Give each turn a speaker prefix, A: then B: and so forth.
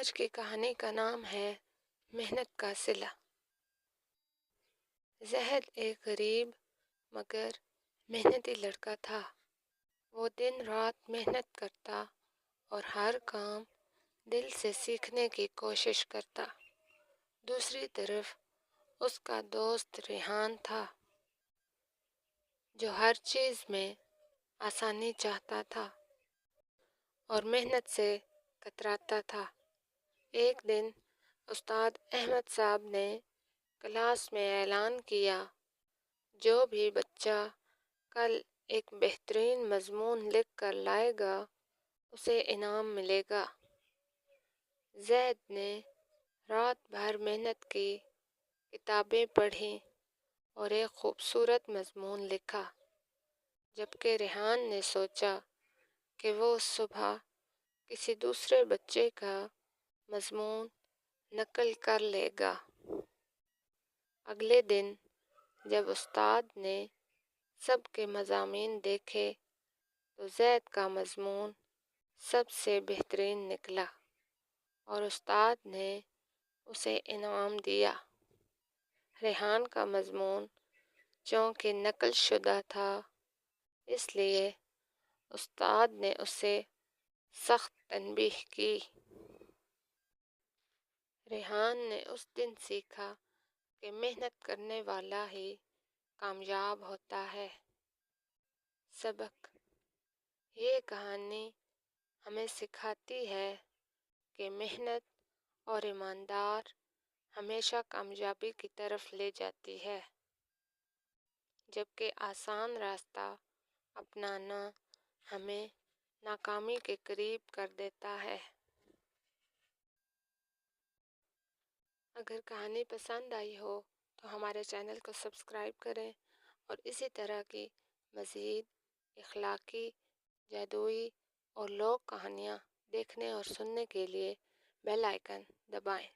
A: آج کی کہانی کا نام ہے محنت کا صلہ۔ زہد ایک غریب مگر محنتی لڑکا تھا۔ وہ دن رات محنت کرتا اور ہر کام دل سے سیکھنے کی کوشش کرتا۔ دوسری طرف اس کا دوست ریحان تھا جو ہر چیز میں آسانی چاہتا تھا اور محنت سے کتراتا تھا۔ ایک دن استاد احمد صاحب نے کلاس میں اعلان کیا، جو بھی بچہ کل ایک بہترین مضمون لکھ کر لائے گا اسے انعام ملے گا۔ زید نے رات بھر محنت کی، کتابیں پڑھیں اور ایک خوبصورت مضمون لکھا، جبکہ ریحان نے سوچا کہ وہ صبح کسی دوسرے بچے کا مضمون نقل کر لے گا۔ اگلے دن جب استاد نے سب کے مضامین دیکھے تو زید کا مضمون سب سے بہترین نکلا اور استاد نے اسے انعام دیا۔ ریحان کا مضمون چونکہ نقل شدہ تھا، اس لیے استاد نے اسے سخت تنبیہ کی۔ ریحان نے اس دن سیکھا کہ محنت کرنے والا ہی کامیاب ہوتا ہے۔ سبق: یہ کہانی ہمیں سکھاتی ہے کہ محنت اور ایمانداری ہمیشہ کامیابی کی طرف لے جاتی ہے، جبکہ آسان راستہ اپنانا ہمیں ناکامی کے قریب کر دیتا ہے۔ اگر کہانی پسند آئی ہو تو ہمارے چینل کو سبسکرائب کریں اور اسی طرح کی مزید اخلاقی، جادوئی اور لوک کہانیاں دیکھنے اور سننے کے لیے بیل آئیکن دبائیں۔